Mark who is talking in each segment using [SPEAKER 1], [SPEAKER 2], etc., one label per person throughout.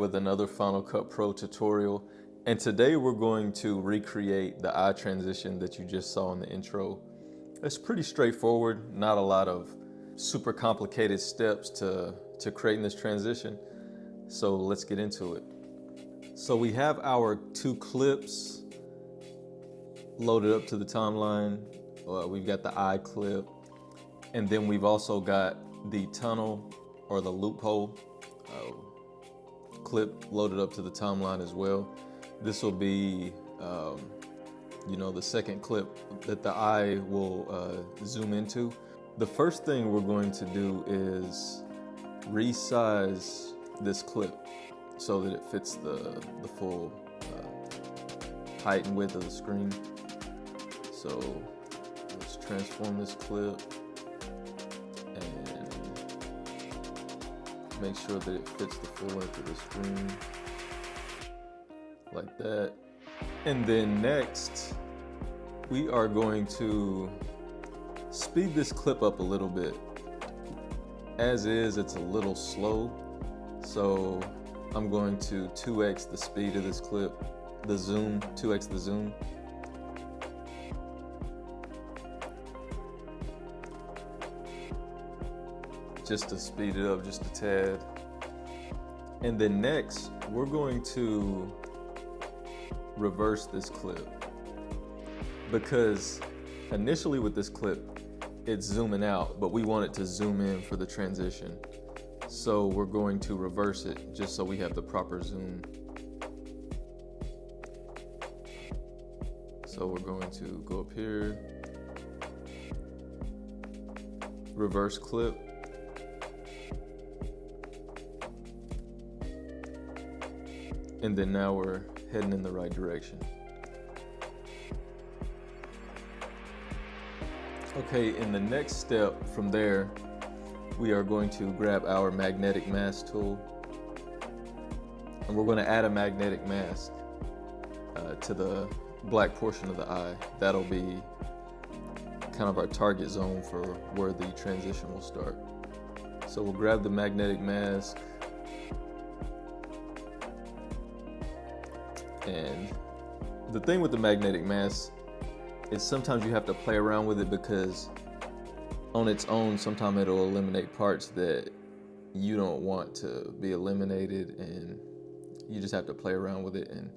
[SPEAKER 1] with another Final Cut Pro tutorial, and today we're going to recreate the eye transition that you just saw in the intro. It's pretty straightforward, not a lot of super complicated steps to creating this transition, so let's get into it. So we have our two clips loaded up to the timeline. We've got the eye clip, and then we've also got the tunnel or the loophole clip loaded up to the timeline as well. This will be, the second clip that the eye will zoom into. The first thing we're going to do is resize this clip so that it fits the full height and width of the screen. So let's transform this clip and make sure that it fits the full length of the screen, like that. And then next, we are going to speed this clip up a little bit. As is, it's a little slow, so I'm going to 2x the speed of this clip, the zoom, 2x the zoom. Just to speed it up just a tad. And then next, we're going to reverse this clip, because initially with this clip, it's zooming out, but we want it to zoom in for the transition. So we're going to reverse it just so we have the proper zoom. So we're going to go up here, reverse clip, and then now we're heading in the right direction. Okay, in the next step from there, we are going to grab our magnetic mask tool, and we're going to add a magnetic mask to the black portion of the eye. That'll be kind of our target zone for where the transition will start. So we'll grab the magnetic mask, and the thing with the magnetic mask is sometimes you have to play around with it, because on its own, sometimes it'll eliminate parts that you don't want to be eliminated, and you just have to play around with it and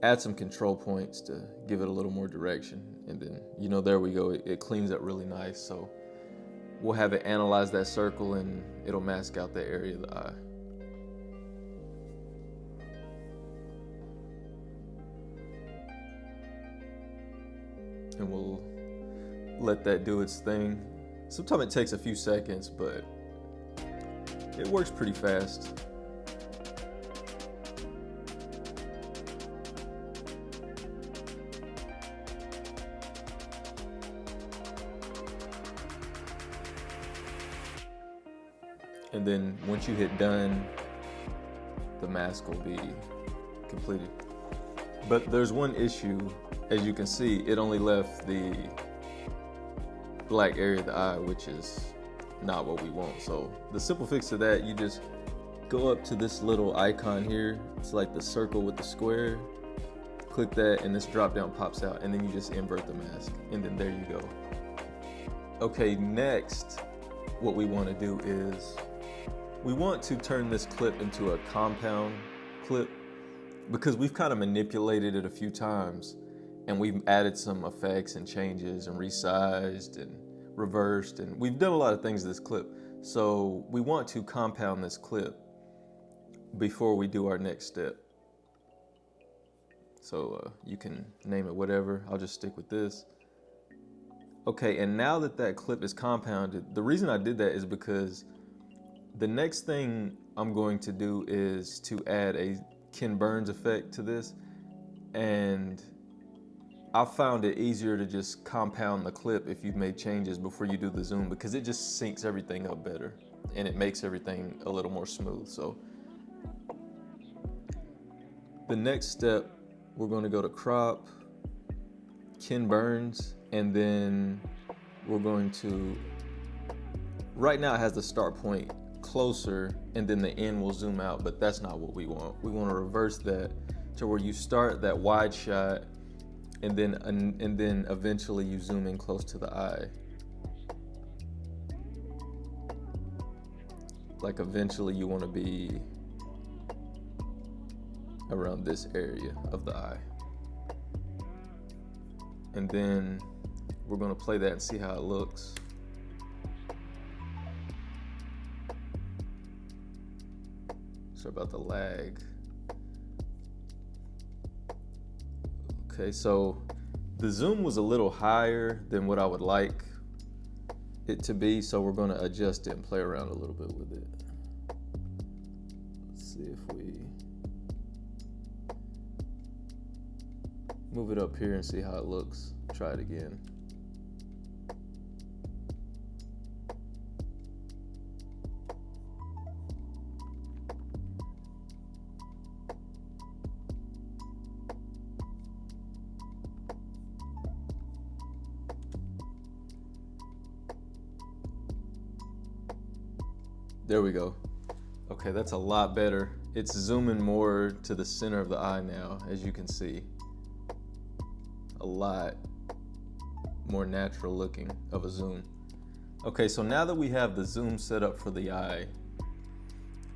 [SPEAKER 1] add some control points to give it a little more direction. And then, there we go. It cleans up really nice. So we'll have it analyze that circle, and it'll mask out that area of the eye. And we'll let that do its thing. Sometimes it takes a few seconds, but it works pretty fast. And then once you hit done, the mask will be completed. But there's one issue. As you can see, it only left the black area of the eye, which is not what we want. So the simple fix to that, you just go up to this little icon here. It's like the circle with the square. Click that, and this drop down pops out, and then you just invert the mask, and then there you go. Okay, next, what we want to do is we want to turn this clip into a compound clip, because we've kind of manipulated it a few times, and we've added some effects and changes and resized and reversed, and we've done a lot of things to this clip. So we want to compound this clip before we do our next step. So you can name it whatever. I'll just stick with this. Okay, and now that that clip is compounded, the reason I did that is because the next thing I'm going to do is to add a Ken Burns effect to this, and I found it easier to just compound the clip if you've made changes before you do the zoom, because it just syncs everything up better and it makes everything a little more smooth. So the next step, we're going to go to crop, Ken Burns, and then we're going to, right now it has the start point closer and then the end will zoom out, but that's not what we want. We want to reverse that to where you start that wide shot and then eventually you zoom in close to the eye. Like eventually you want to be around this area of the eye. And then we're going to play that and see how it looks. Sorry about the lag. Okay, so the zoom was a little higher than what I would like it to be, so we're going to adjust it and play around a little bit with it. Let's see if we move it up here and see how it looks. Try it again. There we go. Okay, that's a lot better. It's zooming more to the center of the eye now, as you can see. A lot more natural looking of a zoom. Okay, so now that we have the zoom set up for the eye,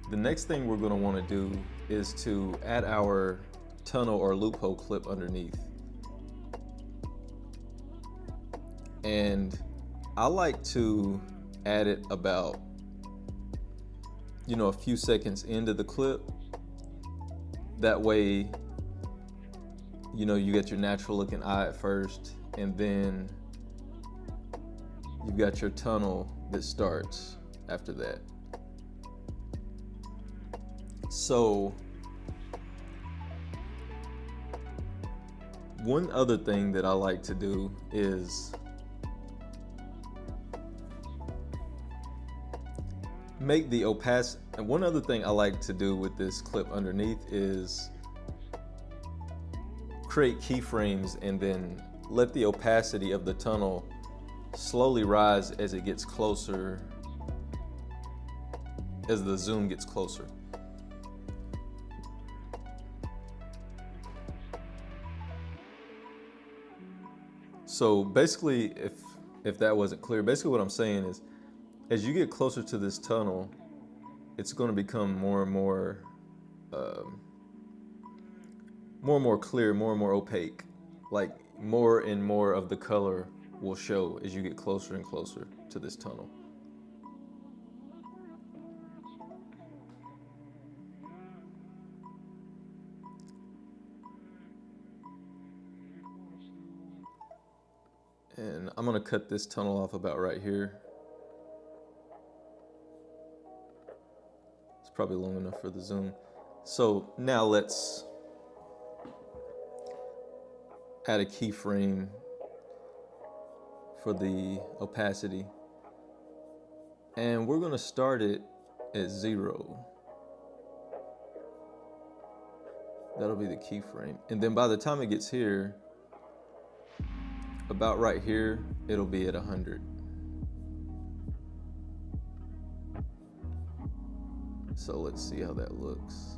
[SPEAKER 1] the next thing we're gonna wanna do is to add our tunnel or loophole clip underneath. And I like to add it about, a few seconds into the clip. That way, you get your natural looking eye at first, and then you've got your tunnel that starts after that. So, one other thing that I like to do is make the opacity. And one other thing I like to do with this clip underneath is create keyframes and then let the opacity of the tunnel slowly rise as it gets closer, as the zoom gets closer. So basically, if that wasn't clear, basically what I'm saying is, as you get closer to this tunnel, it's going to become more and more clear, more and more opaque. Like more and more of the color will show as you get closer and closer to this tunnel. And I'm going to cut this tunnel off about right here. Probably long enough for the zoom. So now let's add a keyframe for the opacity. And we're gonna start it at 0. That'll be the keyframe. And then by the time it gets here, about right here, it'll be at 100. So let's see how that looks.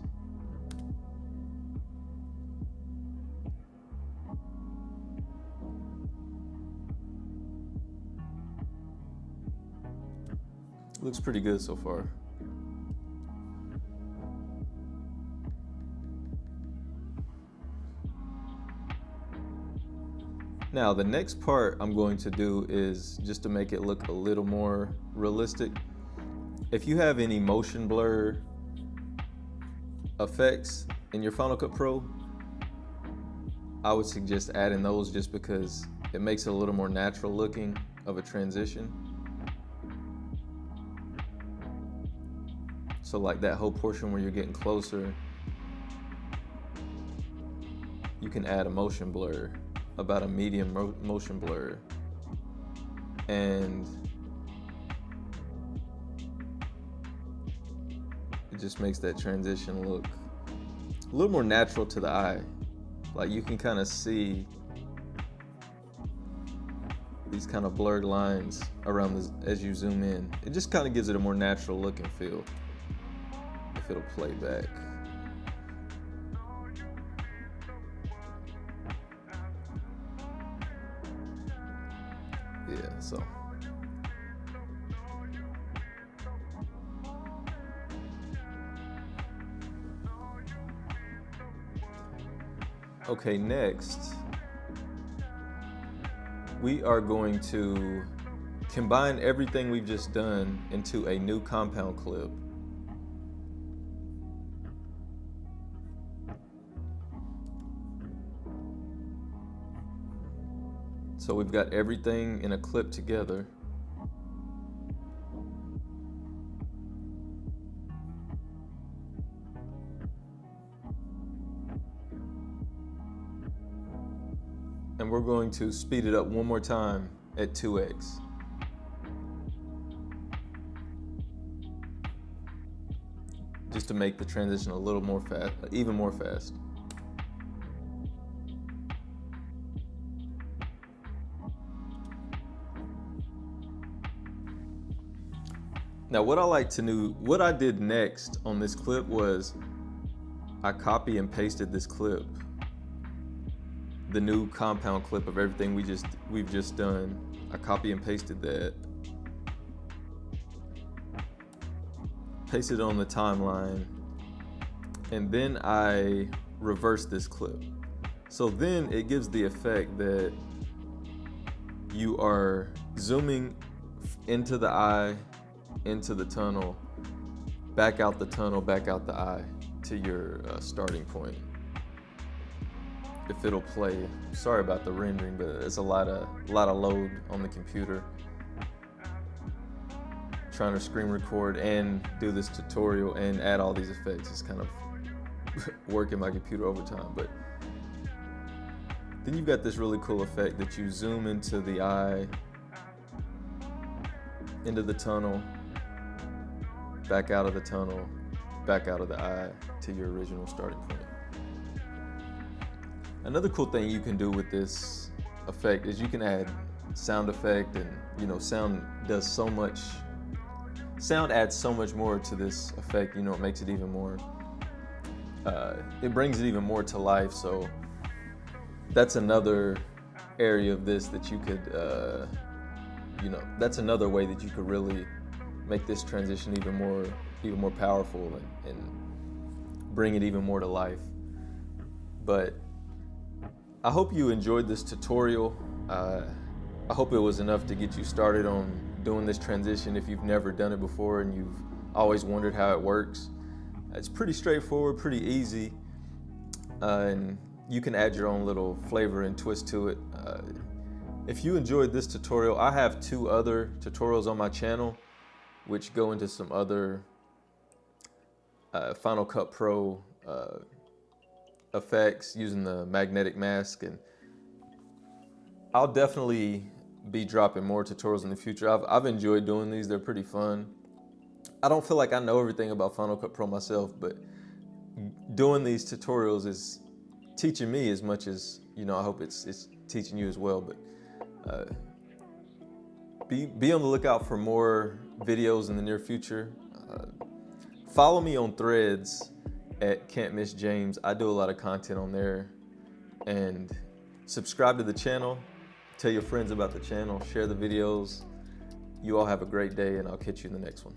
[SPEAKER 1] Looks pretty good so far. Now the next part I'm going to do is just to make it look a little more realistic. If you have any motion blur effects in your Final Cut Pro, I would suggest adding those just because it makes it a little more natural looking of a transition. So like that whole portion where you're getting closer, you can add a motion blur, about a medium motion blur, and it just makes that transition look a little more natural to the eye. Like you can kind of see these kind of blurred lines around this as you zoom in. It just kind of gives it a more natural look and feel if it'll play back. Yeah, so. Okay, next, we are going to combine everything we've just done into a new compound clip. So we've got everything in a clip together. And we're going to speed it up one more time at 2x. Just to make the transition a little more fast, even more fast. Now what I did next on this clip was I copy and pasted this clip, the new compound clip of everything we've just done. I copy and pasted that, pasted it on the timeline, and then I reversed this clip. So then it gives the effect that you are zooming into the eye, into the tunnel, back out the tunnel, back out the eye to your starting point. If it'll play. Sorry about the rendering, but it's a lot of load on the computer. Trying to screen record and do this tutorial and add all these effects is kind of working my computer overtime. But then you've got this really cool effect that you zoom into the eye, into the tunnel, back out of the tunnel, back out of the eye to your original starting point. Another cool thing you can do with this effect is you can add sound effect, and sound adds so much more to this effect. It makes it even more, it brings it even more to life. So that's another area of this that you could, that's another way that you could really make this transition even more powerful and bring it even more to life. But I hope you enjoyed this tutorial. I hope it was enough to get you started on doing this transition if you've never done it before and you've always wondered how it works. It's pretty straightforward, pretty easy, and you can add your own little flavor and twist to it. If you enjoyed this tutorial, I have 2 other tutorials on my channel which go into some other Final Cut Pro effects using the magnetic mask, and I'll definitely be dropping more tutorials in the future. I've enjoyed doing these. They're pretty fun. I don't feel like I know everything about Final Cut Pro myself, but doing these tutorials is teaching me as much as, I hope it's teaching you as well. But be on the lookout for more videos in the near future. Follow me on Threads at Can't Miss James. I do a lot of content on there. And subscribe to the channel. Tell your friends about the channel. Share the videos. You all have a great day, and I'll catch you in the next one.